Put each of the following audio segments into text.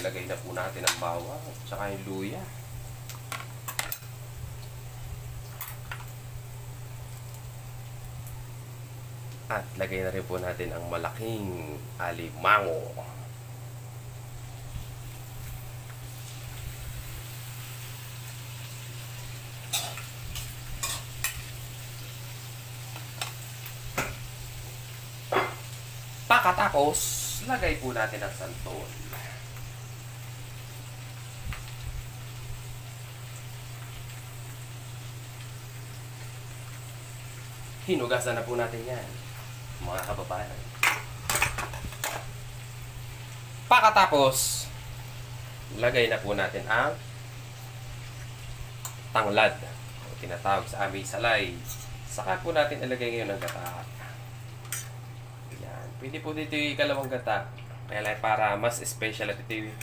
ilagay na po natin ang bawang tsaka yung luya. At lagay na rin po natin ang malaking alimango. Pagkatapos, lagay po natin ang santol. Hinugasan na po natin yan, mga kababayan. Pagkatapos, lagay na po natin ang tanglad, o tinatawag sa amin salay. Saka po natin ilagay ngayon ang gata. Yan. Pwede po dito yung ikalawang gata. Kaya lang para mas special at ito yung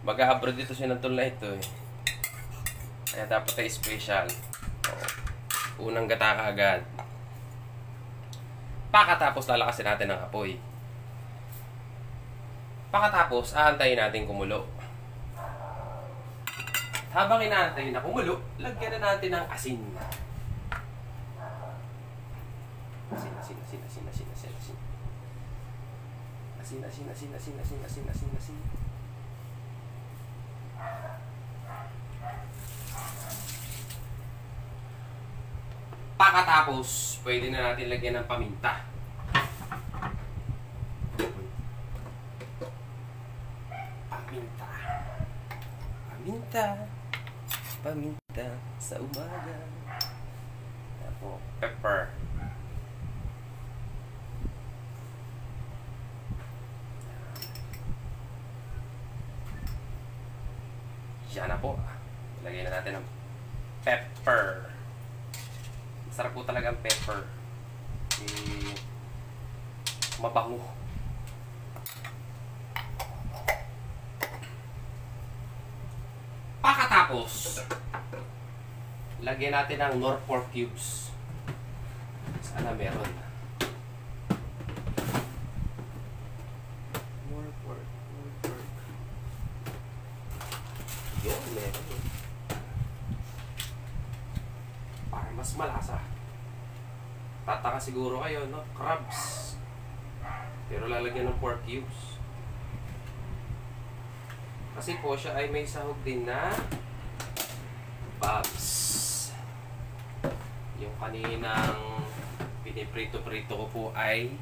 mag-a-abroad dito siya ng tulna ito eh. Kaya dapat ay special. O, unang gata ka agad. Pagkatapos lalakasin natin ang apoy. Pagkatapos aantayin natin kumulo. At habang inaantay na kumulo, lagyan na natin ng asin. Asin. Pagkatapos, pwede na natin lagyan ng paminta. Paminta sa umaga. Tapos, pepper. Yan na po. Lagyan na natin ng pepper. Sarap po talaga ang pepper. Mabango. Pagkatapos, lagyan natin ng Knorr pork cubes. Sana meron. Knorr pork. Yun, meron. Para mas malasa. Tataka siguro kayo, no? Crabs. Pero lalagyan ng pork cubes. Kasi po siya ay may sahog din na Bob's. Yung kaninang piniprito-prito ko po ay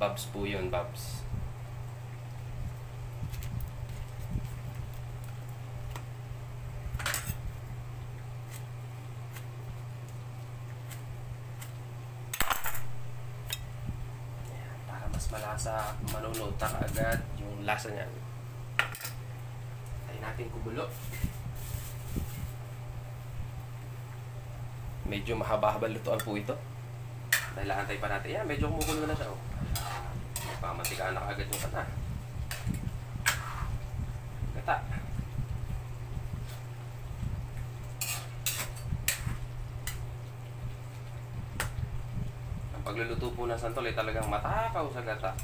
Bob's po yun, Bob's. Para mas malasa, manunuta agad yung lasa niya. Tayo natin kumulo. Medyo mahaba-haba lutuan po ito. Dahil antay pa natin. Yan, medyo kumukulo na siya. Oh. Pamantikaan na agad yung kata. Gata. Ang pagluluto po ng santol ay talagang matakaw sa gata.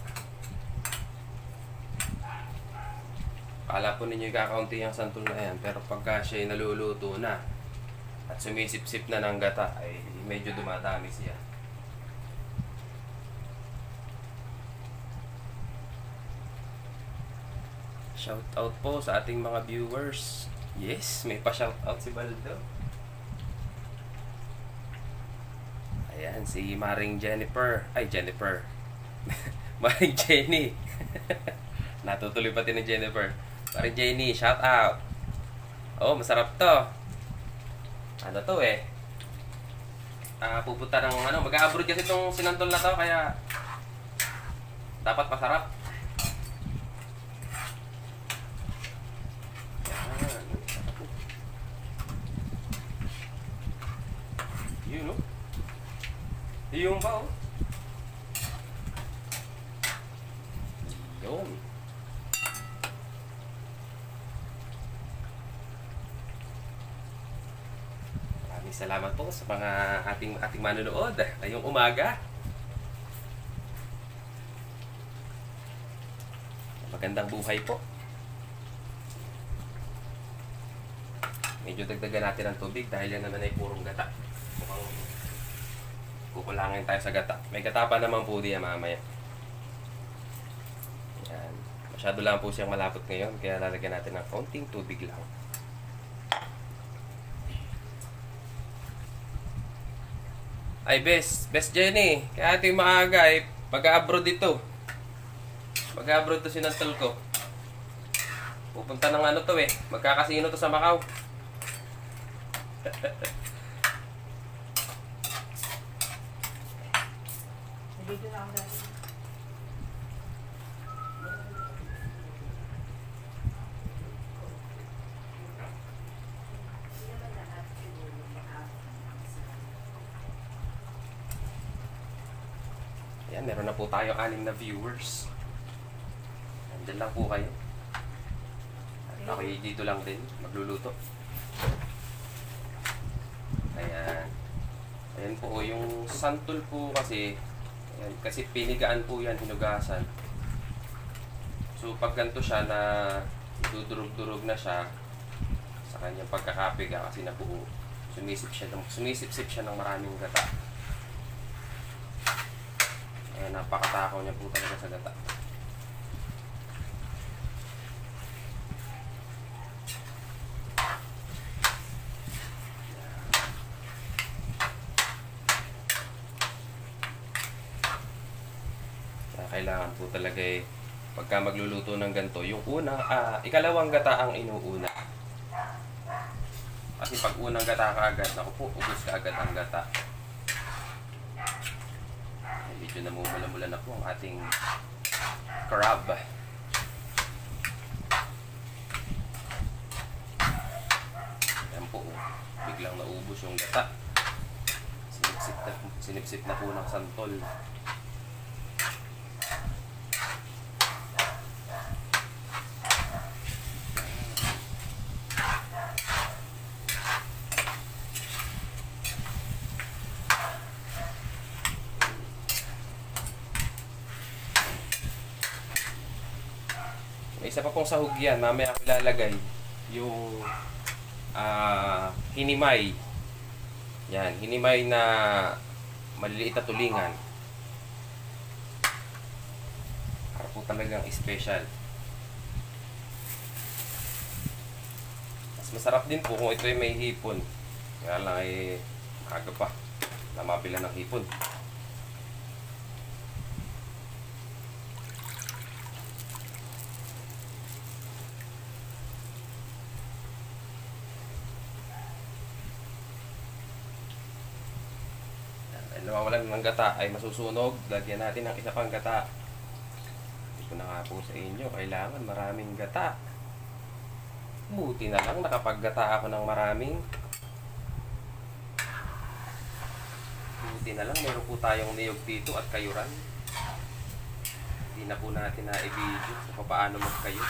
Kala po ninyo kakaunti yung santol na yan, pero pagka siya ay naluluto na at sumisip-sip na ng gata, ay medyo dumadami siya. Shout out po sa ating mga viewers. Yes, may pa-shout out si Baldo. Ayan, si Maring Jennifer. Ay, Jennifer. Maring Jenny. Natutuloy pati ni Jennifer. Maring Jenny, shout out. Oh, masarap to. Ano to eh? Pupunta ng mag-a-abroad kasi itong sinantol na to, kaya dapat masarap. Yun, no? Yung ba, oh? Yun. Maraming salamat po sa mga ating manonood ngayong umaga. Magandang buhay po. Medyo dagdagan natin ng tubig dahil yan naman ay purong gata. Mukhang kukulangin tayo sa gata. May gata pa naman po diyan mamaya. Yan. Masyado lang po siyang malapot ngayon kaya lalagyan natin ng konting tubig lang. Ay, Best Jenny. Kaya ito yung maaga eh. Mag-abroad dito. Mag-abroad to sinantol ko. Pupunta ng ano to eh. Magkakasino to sa Macau. Dito na ako dati. Yan, meron na po tayo 6 na viewers. Nandyan lang po kayo. At ako dito lang din, magluluto. Ayan. Ayan po, yung santol po kasi, ayan, kasi pinigaan po yan, hinugasan. So, pag ganito siya na dudurog-durog na siya, sa kanyang pagkakapiga kasi nabuo, sumisip-sip siya ng maraming gata. Ayan, napakatakaw niya po talaga sa gata. Kailangan po talaga eh, pagka magluluto ng ganito, yung ikalawang gata ang inuuna. Kasi pag unang gata ka agad, naku po, ubos ka agad ang gata. Medyo namumula-mula na po ang ating crab. Ayan po, biglang naubos yung gata. Sinipsip na po ng santol. Isa pa pong sahog yan, mamaya ako ilalagay yung hinimay. Yan, hinimay na maliliit na tulingan. Para po talagang special. Mas masarap din po kung ito ay may hipon. Kaya lang ay maaga pa na mabila ng hipon. Nawawalan ng gata ay masusunog, lagyan natin ng isa pang gata. Hindi ko na nga po sa inyo, kailangan maraming gata. Buti na lang nakapaggata ako ng maraming. Buti na lang meron po tayong niyog dito at kayuran. Hindi na po natin na i-video kung paano magkayo.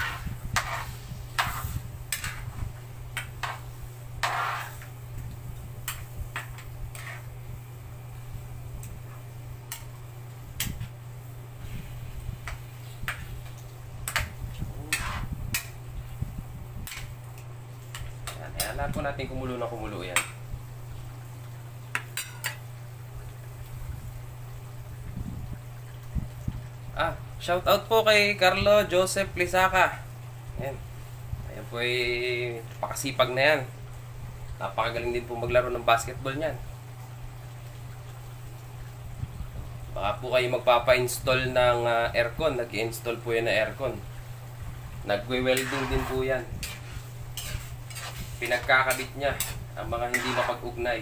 Lahat po natin kumulo na kumulo yan. Shout out po kay Carlo Joseph Lisaca. Ayan. Ayan po ay pakasipag na yan. Napakagaling din po maglaro ng basketball niyan. Baka po kayo magpapa-install ng aircon. Nag-i-install po yan na aircon. Nagwe-welding din po yan. Pinagkakabit niya ang mga hindi mapag-ugnay.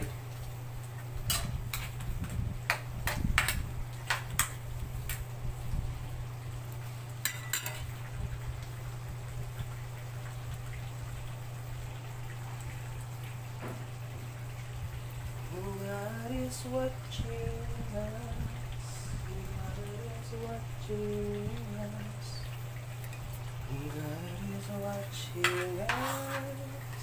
God is watching us. God is watching us. God is watching us.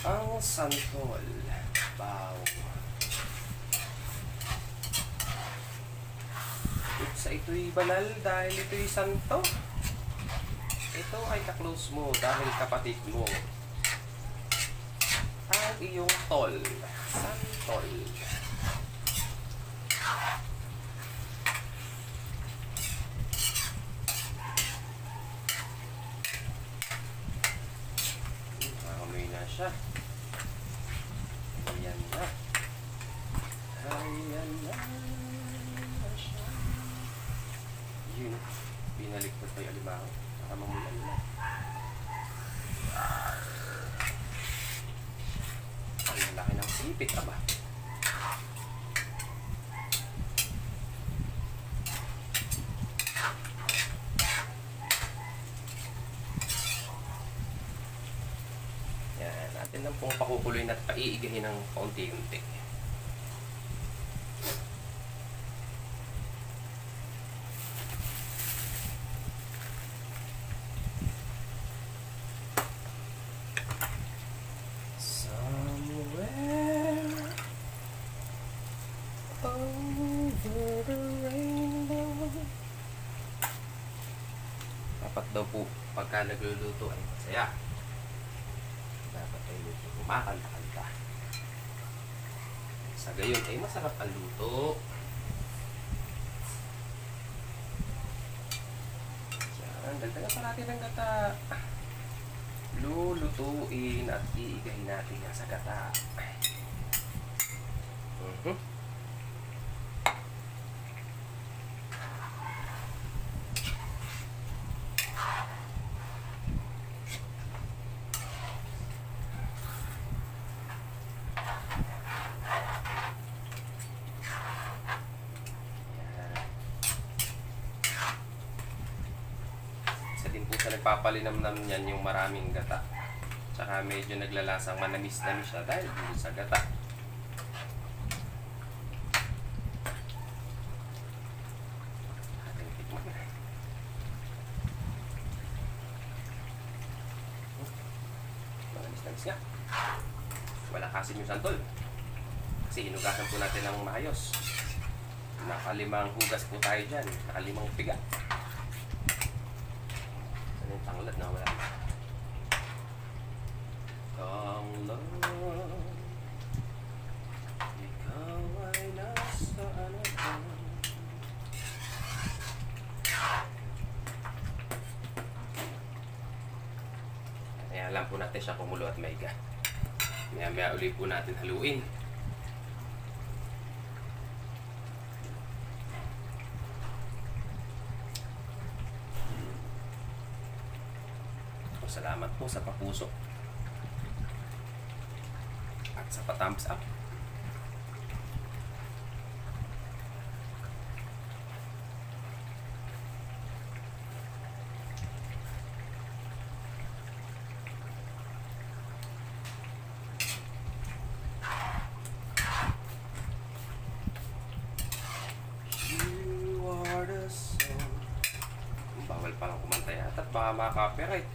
Ang santol. Wow. Sa ito'y banal dahil ito'y santo. Ito ay ka-close mo dahil kapatid mo. Ang iyong tol. Santol. Makakamay na siya. Ayan na. Ayan na siya. Yun. Binaliktad pa yung alimango. Baka mamulan na. Ang laki ng sipit, aba. Yan, natin lang pong pakukuloyin at paiigahin ng paunti-unti. Dapat daw po pagka nagluluto ay masaya. Dapat ay kumakanta-kanta. Sa gayon ay masarap ang luto. Yan, dagdagan pa natin ng gata. Lulutuin at iigahin natin yan sa gata. Sa nagpapalinamnam niyan yung maraming gata. Tsaka medyo naglalasang manamis-namis siya dahil dito sa gata. Ating tikman na. Manamis-namis nga. Wala kasim yung santol. Kasi hinugasan po natin ng maayos. Nakalimang hugas po tayo dyan. Nakalimang piga. Yung tanglad na wala. Tanglad, ikaw ay nasa ano ba? Kaya lang po natin siya kumulo at maiga. Maya-maya ulit po natin haluin. Salamat po sa papuso at sa pa-thumbs up. You are the sun. Bawal palang kumanta yata at baka maka-copyright.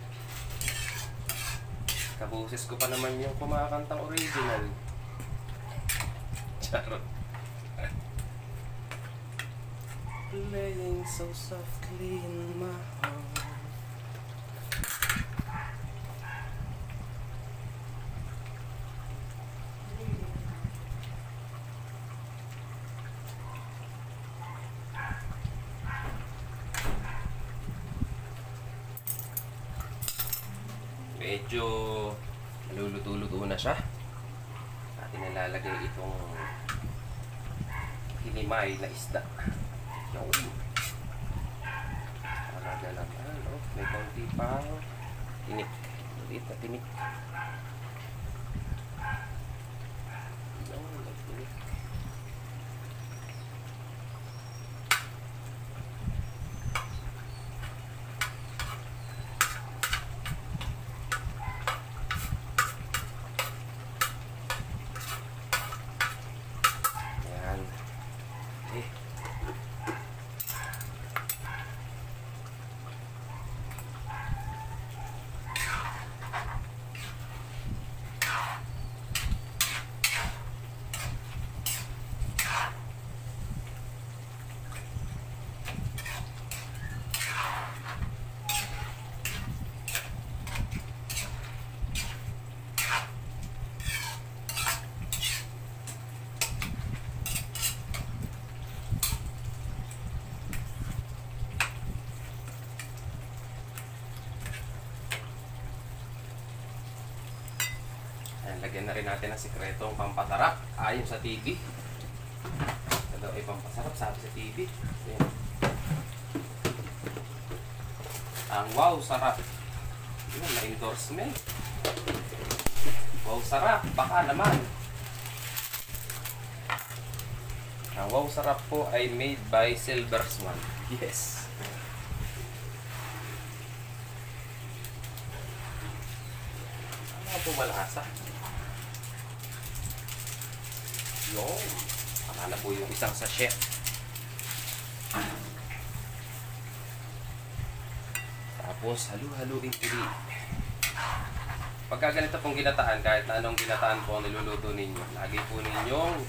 Kaboses ko pa naman yung kumakantang original. Charot. Playing so softly in my heart. Medyo naluluto-luto na siya. Atin nilalagay itong hinimay na isda. Yung talaga naman, oh, may konti pa tinik. Ulit na tinik. Tinik. Lagyan na rin natin ng sikretong pampasarap ayon sa TV. Ito daw ay pampasarap sabi sa TV. Ayan. Ang wow sarap. Yun, na-endorsement. Wow sarap, baka naman. Ang wow sarap po ay made by Silver Swan. Yes. Ano po malasa? Yun. Tama na po yung isang sachet. Tapos halu-haluin ulit. Pagka ganito pong ginataan, kahit na anong ginataan po ang niluluto ninyo, lagi po ninyong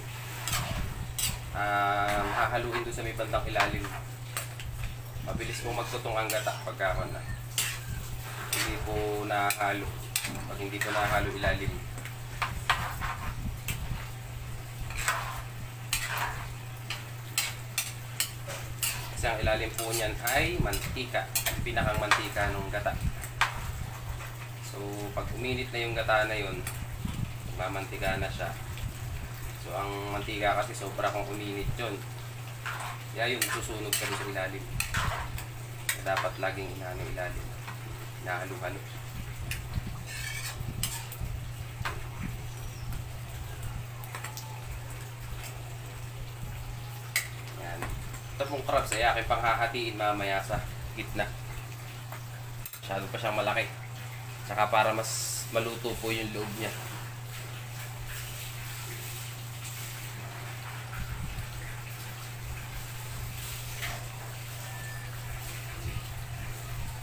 hahaluin doon sa may bandang ilalim. Mabilis po magtutong ang gata pagka na. Hindi po nahalo. Pag hindi po nahalo ilalim. Kasi ang ilalim po niyan ay mantika. Pinakang mantika ng gata. So, pag uminit na yung gata na yun, mamantika na siya. So, ang mantika kasi sobra kung uminit yun. Kaya yun, susunog ka rin sa ilalim. Dapat laging inano ilalim. Inahalo-halo. Yan. Ito pong crabs ay aking panghahatiin mamaya sa gitna. Masyado pa siyang malaki. Saka para mas maluto po yung loob niya.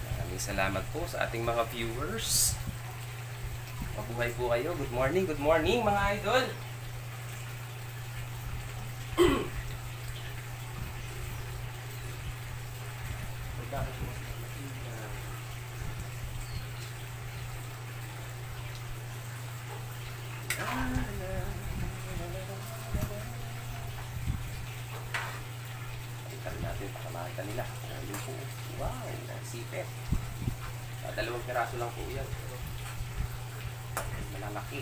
Maraming salamat po sa ating mga viewers. Mabuhay po kayo. Good morning mga idol. Pakamahan nila. Ayun po. Wow, sipet. Dalawang piraso lang po yan. Malalaki.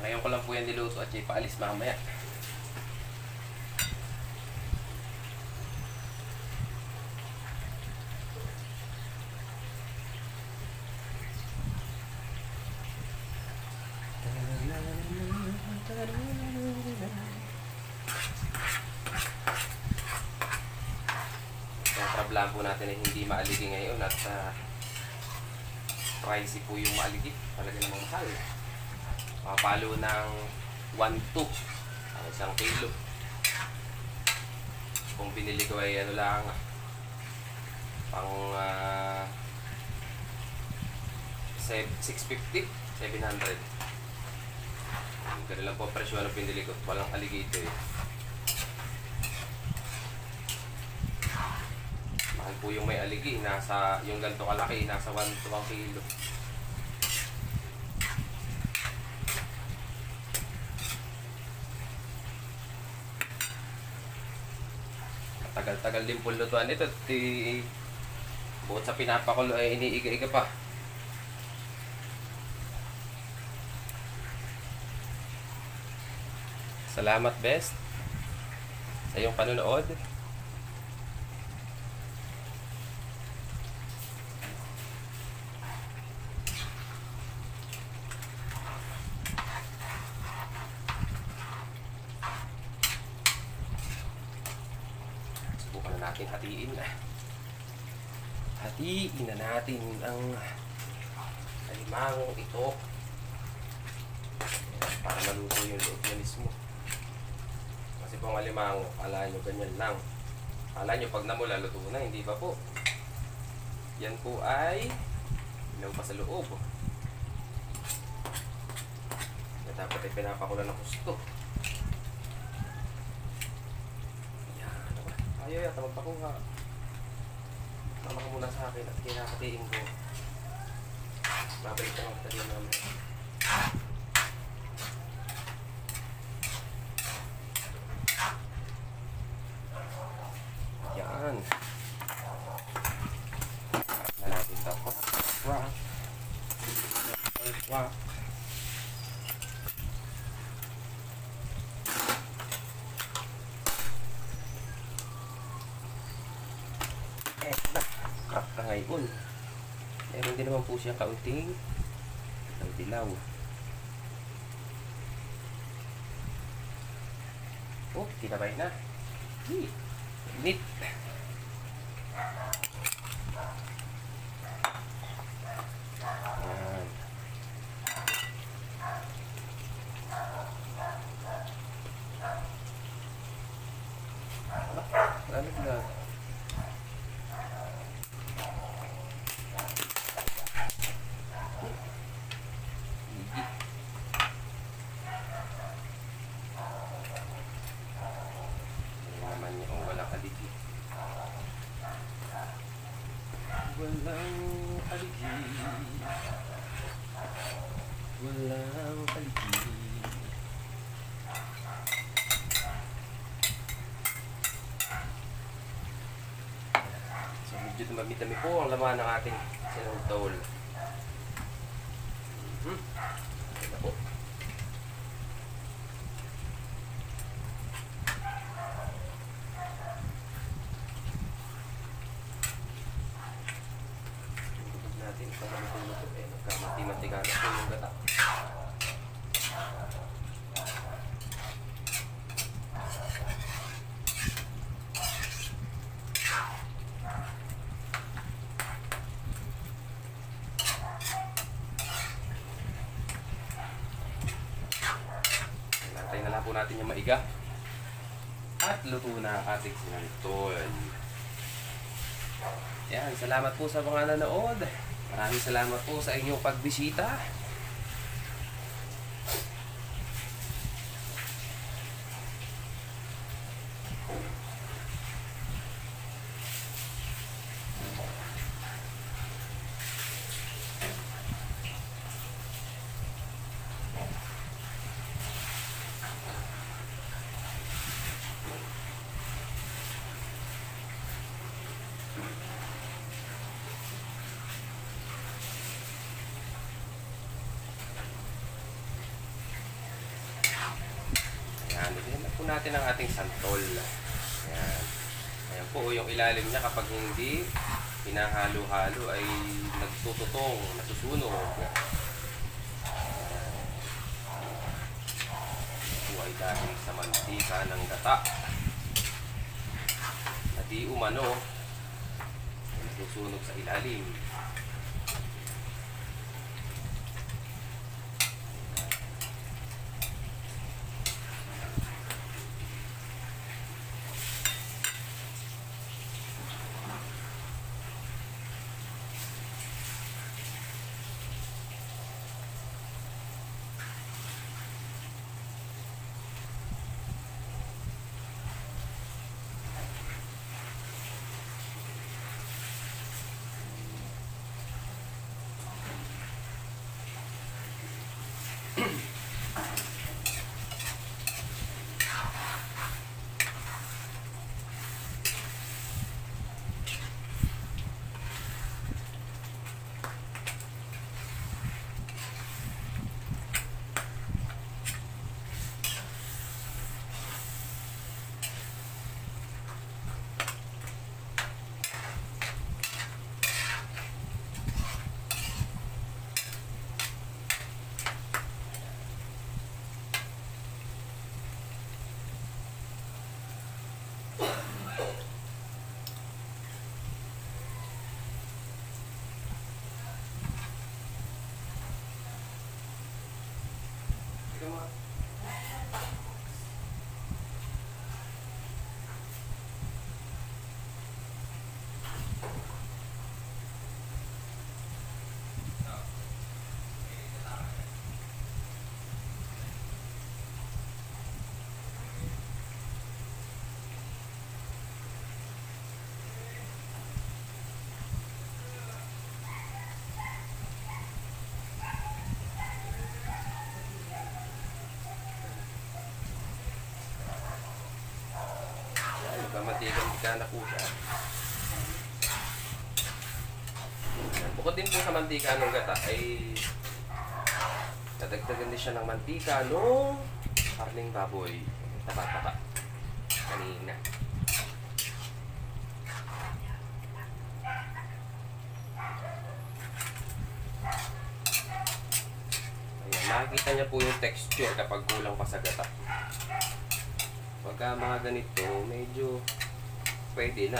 Ngayon ko lang po yan niluto at ipaalis mamaya. Yung problem po natin ay hindi maaligi ngayon at pricey po yung maaligi. Talaga namang mahal. Makapalo ng 1.2 ang isang kilo. Kung binili ko ay ano lang pang 650, 700. Ganun lang po presyo na pinili ko. Walang aligi ito eh. Mahal po yung may aligi. Nasa, yung ganito kalaki, nasa 1 to 1 kilo. Tagal-tagal din po lutuan ito. Bukod sa pinapakulo ay iniiga-iga pa. Salamat best sa iyong panonood. Subukan na natin hatiin na. Hatiin na natin ang alimangong ito para maluto yung loob niya mismo. Kasi po ang alimango, akala nyo ganyan lang. Akala nyo pag namula, luto na, hindi ba po? Yan po ay ilaw pa sa loob. Dapat ay pinapakulan ng gusto. Yan. Ayaw yata magpakuha. Tama ka muna sa akin at kinakatiin ko. Babalik ka ng tali namin. Yan. Na natin ito. Rock. Rock. Crack na ngayon. Meron din naman po siyang kaunting dilaw. Oh, tinabay na. Init. Ayan. Lamig na. Walang paligid. Walang paligid. So medyo tumami-tami po ang laman ng ating sinultol. Ito po. Natin sa luto eh nagkamati-mantiga na po yung gata. Nantay na lang po natin yung maiga at luto na ang ating sinultol. Yan, salamat po sa mga nanood. Maraming salamat po sa inyong pagbisita. Ayan, ilagyan na po natin ang ating santol. Ayan. Ayan po yung ilalim niya kapag hindi pinahalo-halo ay nagtututong, nasusunog. Ito ay dahil sa mantika ng gata na di umano nasusunog sa ilalim. mamantika na po siya. Bukod din po sa mantika ng gata ay nadagdagan din siya ng mantika nung karning baboy. Taba-taba. Kanina. Ayan, makikita niya po yung texture kapag kulang pa sa gata. Pagka mga ganito, medyo pwede na.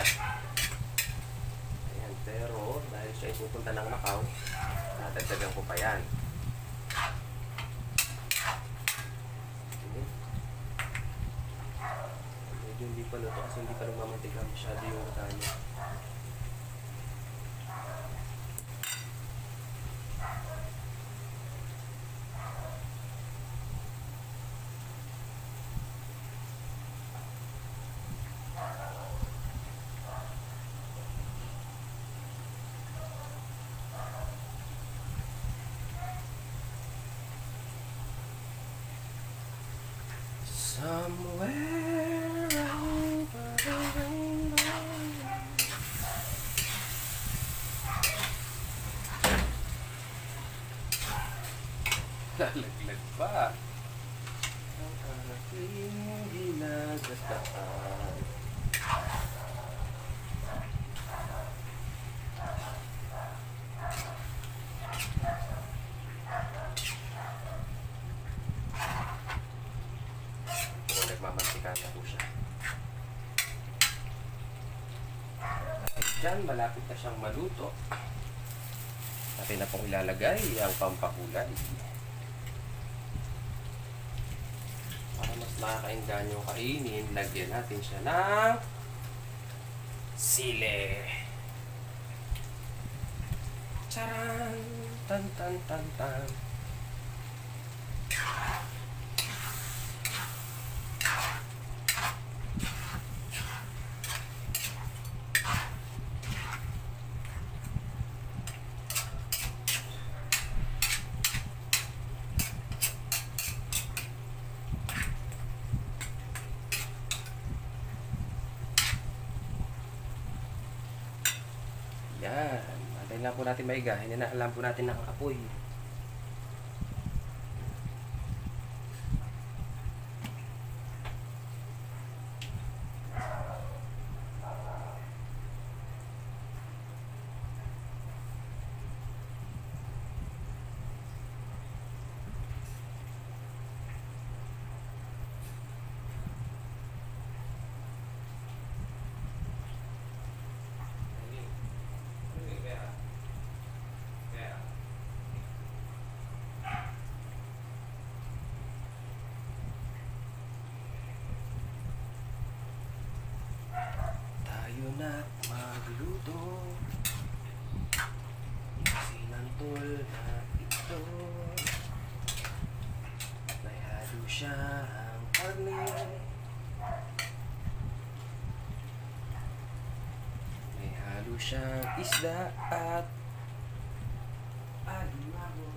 Ayan, pero dahil siya ay pupunta ng Macau, nadagdagan ko pa yan. Medyo hindi pa luto kasi hindi pa lumamantika masyado yung kanya. Somewhere over the rainbow. Lalaglag pa. Ang aking ginagataan. Nagmamantika na po siya. At dyan, malapit na siyang maluto. Natin na pong ilalagay ang pampakulay. Para mas nakakainganyo kainin, lagyan natin siya ng sili. Charan! Tan tan tan tan. Yan. Antayin lang po natin maiga. Hinanaalam po natin ng apoy. Tayo na't magluto. Sinantol na ito. May halo siyang karne. May halo siyang isda at alimango.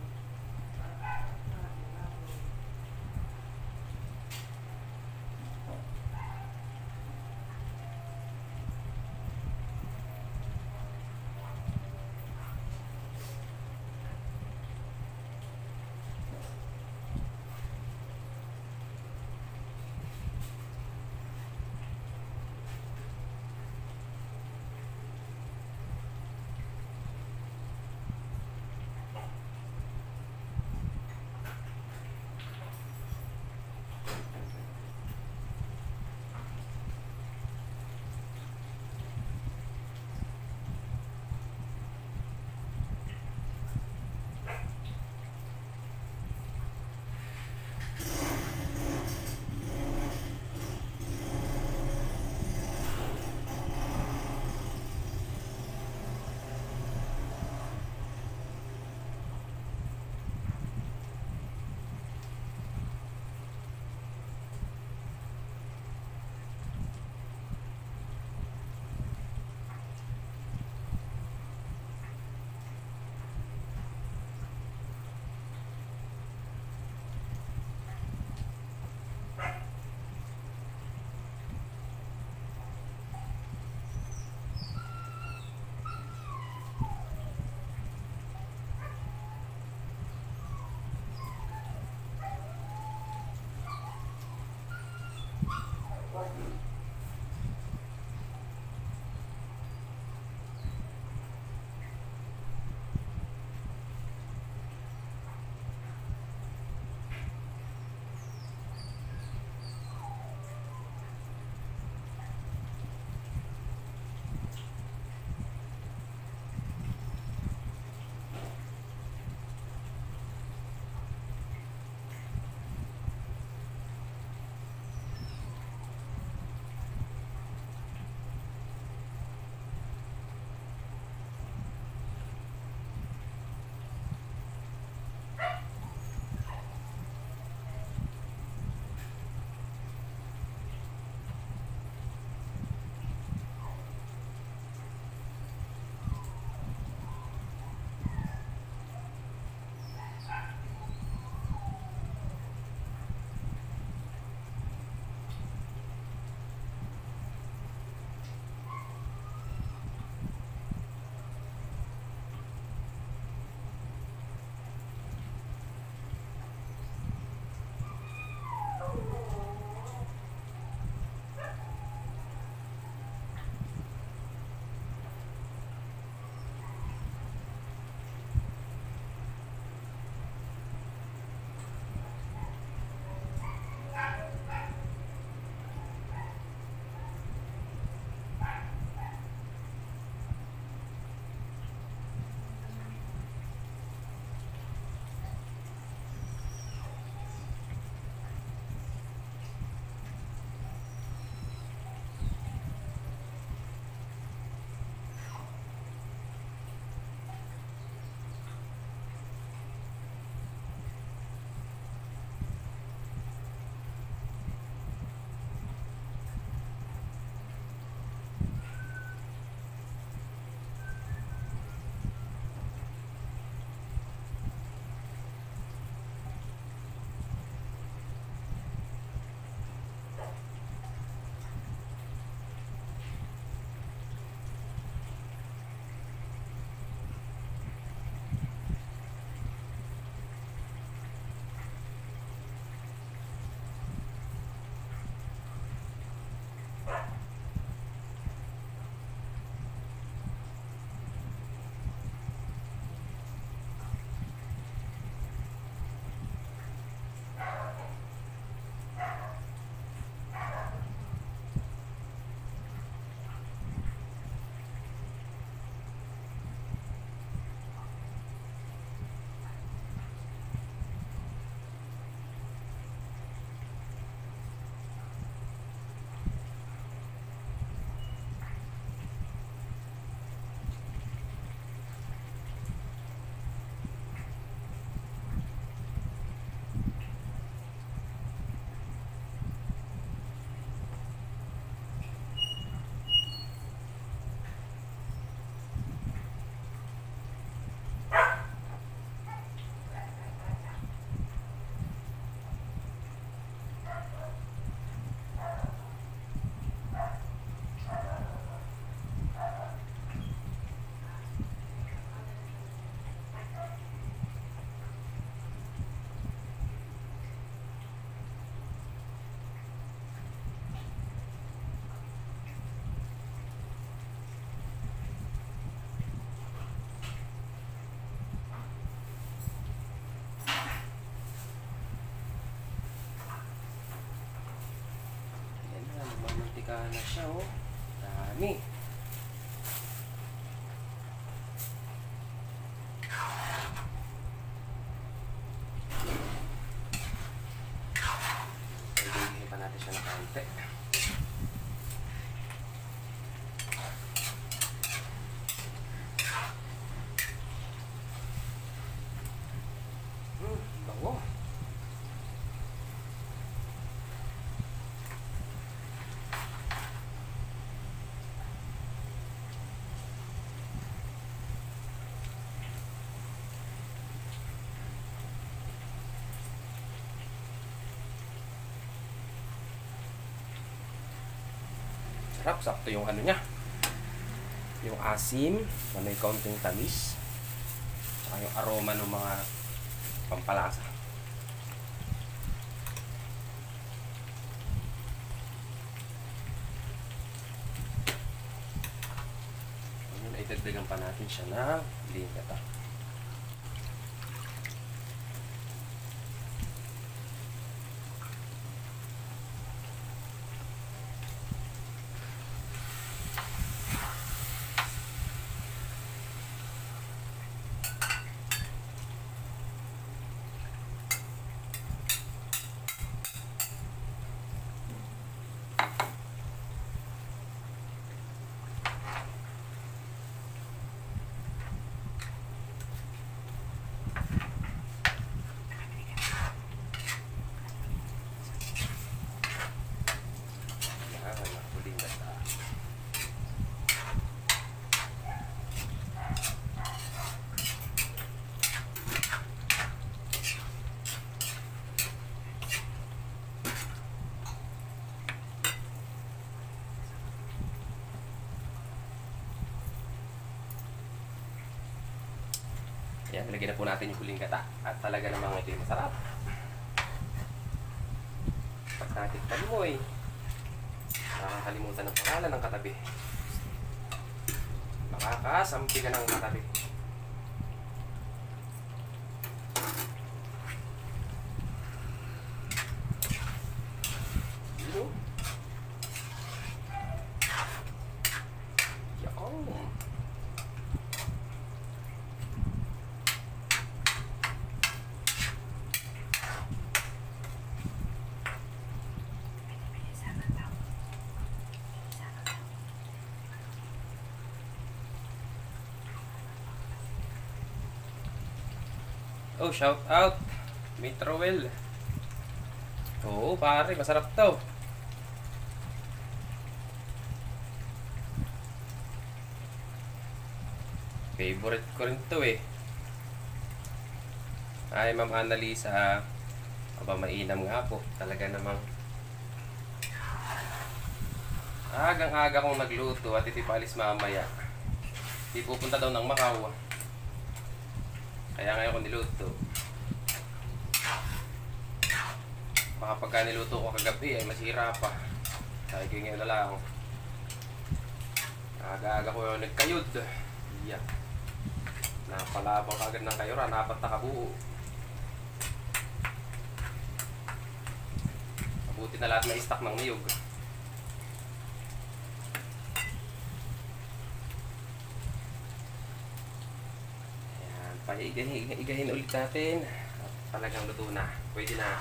Nagka na siya, oh. Dami. Pwede pa natin siya na kaunti. Bango. Sarap, sakto yung ano niya, yung asim na may kaunting tamis, saka yung aroma ng mga pampalasa. Dagdagan pa natin siya ng huling gata. Yan, nilagyan na po natin yung huling gata. At talaga namang ito yung masarap. Pag natikpan mo nakakalimutan ng pangalan ng katabi. Makakasampi ka ng katabi. Yun. Yaong. Oh, shout out Metrowell. Oo, pare, masarap to. Favorite ko rin to eh. Ay, Ma'am Annalisa. Aba, mainam nga po. Talaga namang agang-aga kong nagluto at itipalis mamaya. Di pupunta daw ng Macau. Kaya ngayon ko niluto. Baka pagka niluto ko kagabi ay masira pa. Kaya ngayon na lang. Aga-aga ko yung nagkayod. Yeah. Napalabang agad ng kayura. Napat na kabuo. Mabuti na lahat na stock ng niyog. Paigahin ulit natin. At talagang luto na. Pwede na.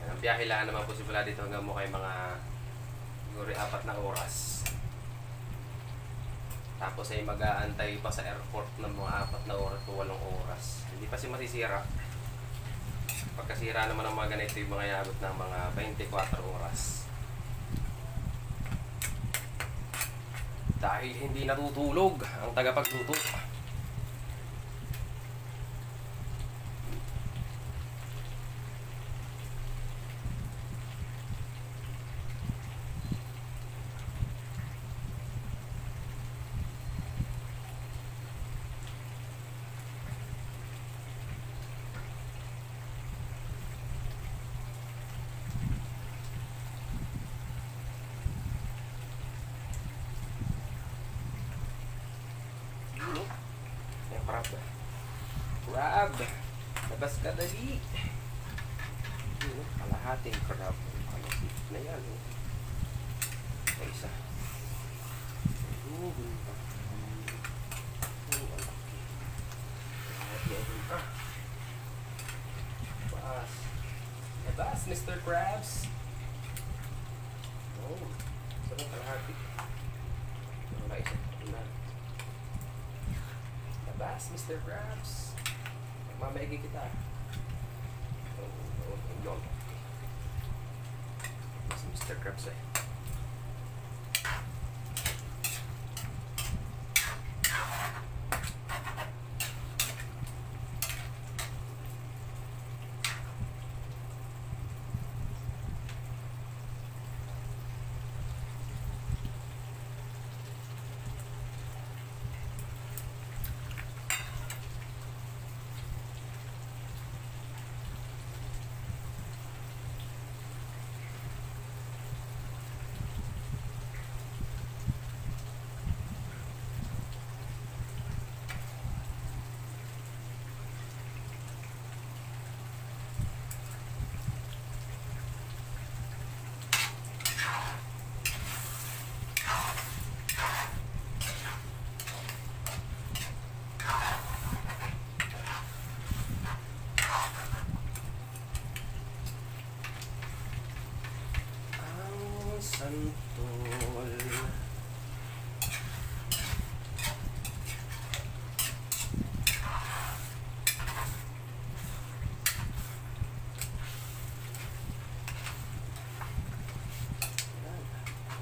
Yan, ang biyahe lang naman po simula dito hanggang mo kay mga siguro 4 na oras. Tapos ay mag-aantay pa sa airport ng mga 4 na oras o 8 oras. Hindi pa siya masisira. Pagkasira naman ng mga ganito yung mga iabot ng mga 24 oras. Dahil hindi natutulog ang tagapagluto. Crab. Labas ka dali. Kalahating crab. Kalasip na yan. May isa. Labas. Labas, Mr. Krabs. Oh, sarap kalahati. Wala isa. Labas, Mr. Krabs. Mamaigi kita. Yun. Si Mr. Krabs eh.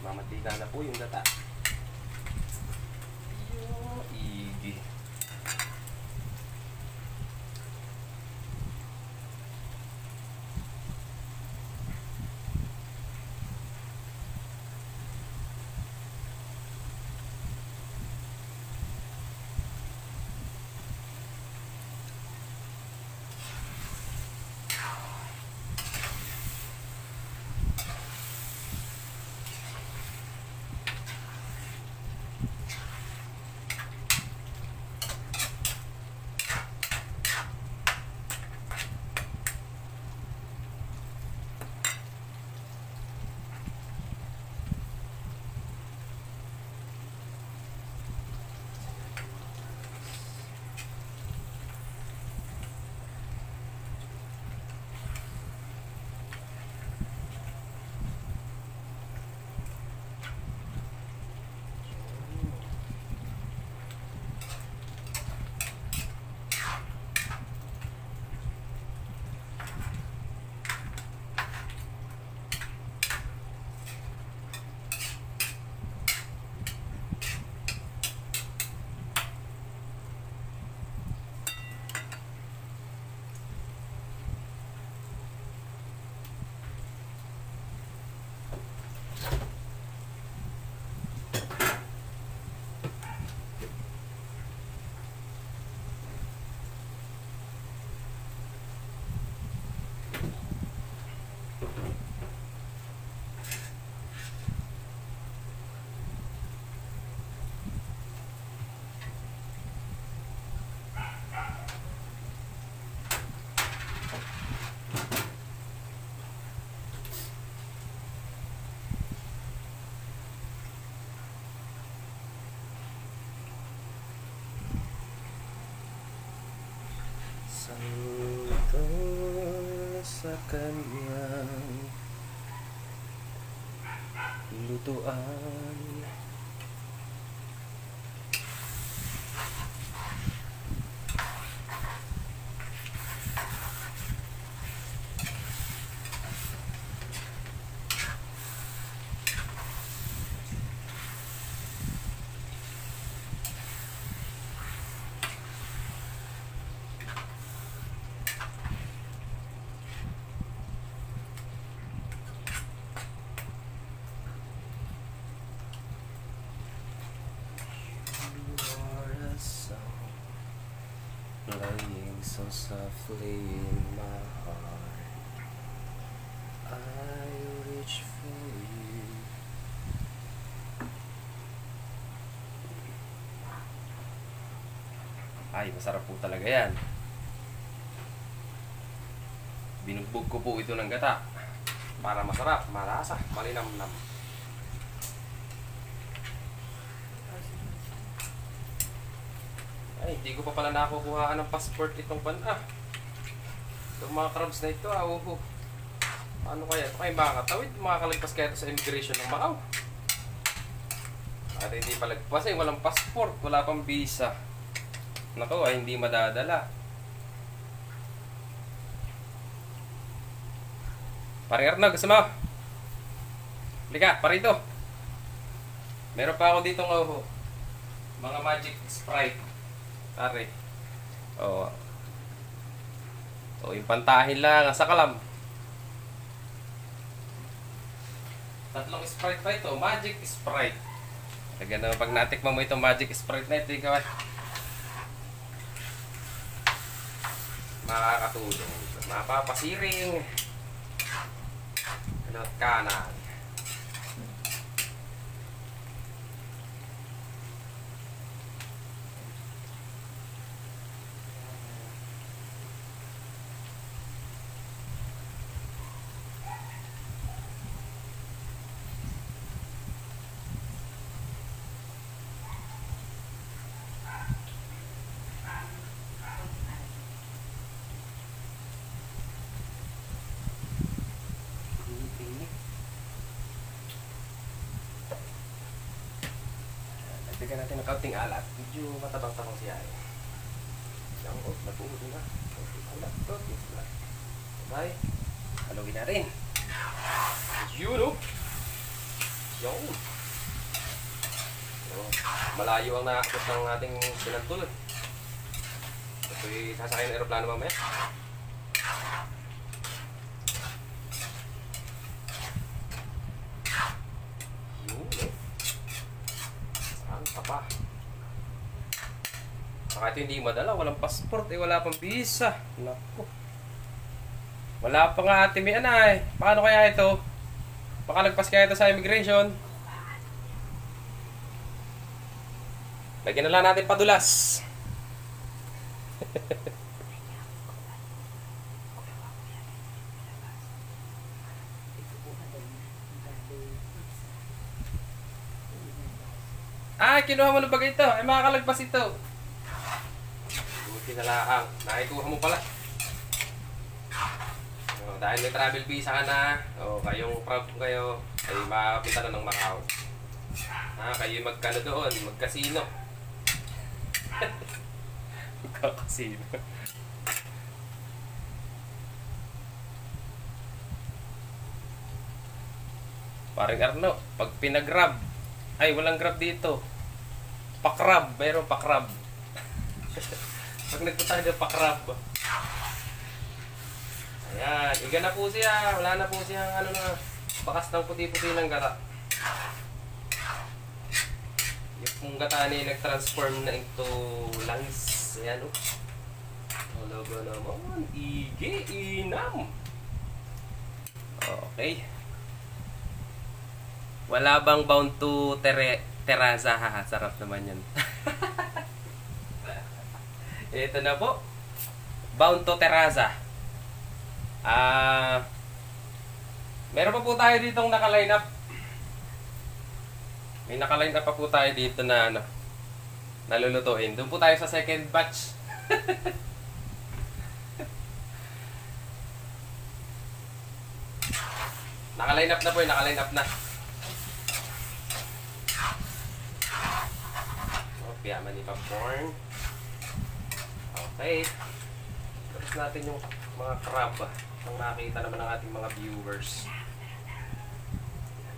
Mamantika na po yung gata. Igi. Santo sa kanyang lutuan. Playing so softly in my heart, I reach for you. Ay, masarap po talaga yan. Binugbog ko po ito ng gata para masarap, malasa, malinamnam. Ay, hindi ko pa pala nakukuhaan ng passport itong itong mga crabs na ito, ano kaya? Ito kayo makakatawid, makakalagpas kaya ito sa immigration ng Macau. At hindi palagpas walang passport, wala pang visa. Naku, ay hindi madadala. Paring Arno, gusto mo? Halika, parito. Meron pa ako dito ng mga Magic Sprite. Pare. Oo. Yung pantahin lang sa kalam. Tatlong Sprite pa ito, Magic Sprite. Kaya naman pag natikman mo itong Magic Sprite na ito, ikaw ay makakatulong. Mapapasiring. Ano kanan. Bigyan natin ng kaunting alat. Medyo matabang-tabang siya eh. Yan, nag-uuli na. Kaunting alat, kaunting alat. Okay. Halugin na rin. Yun o. Yun. Malayo ang nakakot ng ating sinantol. Ito'y sasakay ng aeroplano mamaya. Yun o. Saan ka pa? Saka ito hindi madala. Walang passport eh. Wala pang visa. Naku. Wala pa nga ate may anay. Paano kaya ito? Baka nagpas kaya ito sa immigration. Lagyan na lang natin padulas. Kinuha mo na bagay ito. Ay, makakalagpas ito. Buti na lang. Nakikuha mo pala. Dahil may travel visa ka na, kayong proud kayo, ay makapunta na ng Macau. Kayo magkano doon, magkasino. Magkakasino. Parang Arno, pag pinag-grab, ay walang grab dito. Pakrab, mayroong pakrab. Pag nagpunta ka pakrab. Ayan, iga na po siya. Wala na po siyang bakas ng puti-puti ng gata. Yung gata niya nag-transform na into lungs. Ayan o. Talaga naman. Ige, inam. Okay. Wala bang bound to Terraza? Sarap naman yan. Ito na po. Bound to Terraza. Meron pa po tayo ditong naka-line up. May naka-line up pa po tayo dito na nalulutuin. Doon po tayo sa second batch. Naka-line up na po, naka-line up na. Piyaman ni popcorn. Okay. Tapos natin yung mga crab. Ang nakita naman ng ating mga viewers.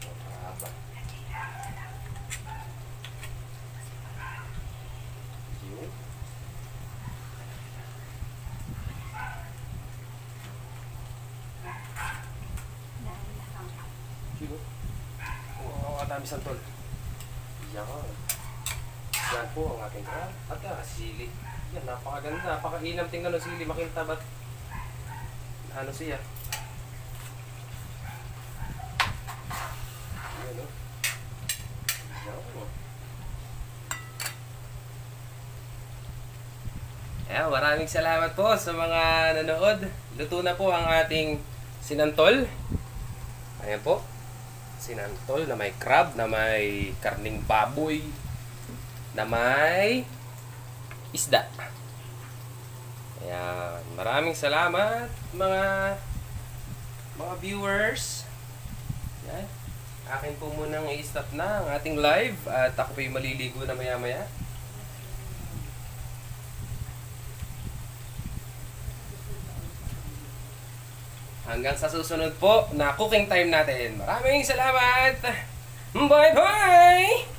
Crab. Yun. Yun. Oh, kadami santol. Yan. Yan po ang ating crab. At sili. Yan, napakaganda. Napakainam tingnan ng sili. Makintab at ano siya? Yan o. Yan, maraming salamat po sa mga nanood. Luto na po ang ating sinantol. Ayan po. Sinantol na may crab, na may karning baboy, na may isda. Ayan. Maraming salamat mga viewers. Ayan. Akin po munang i-stop na ang ating live at ako po'y maliligo na maya-maya. Hanggang sa susunod po na cooking time natin. Maraming salamat! Bye-bye!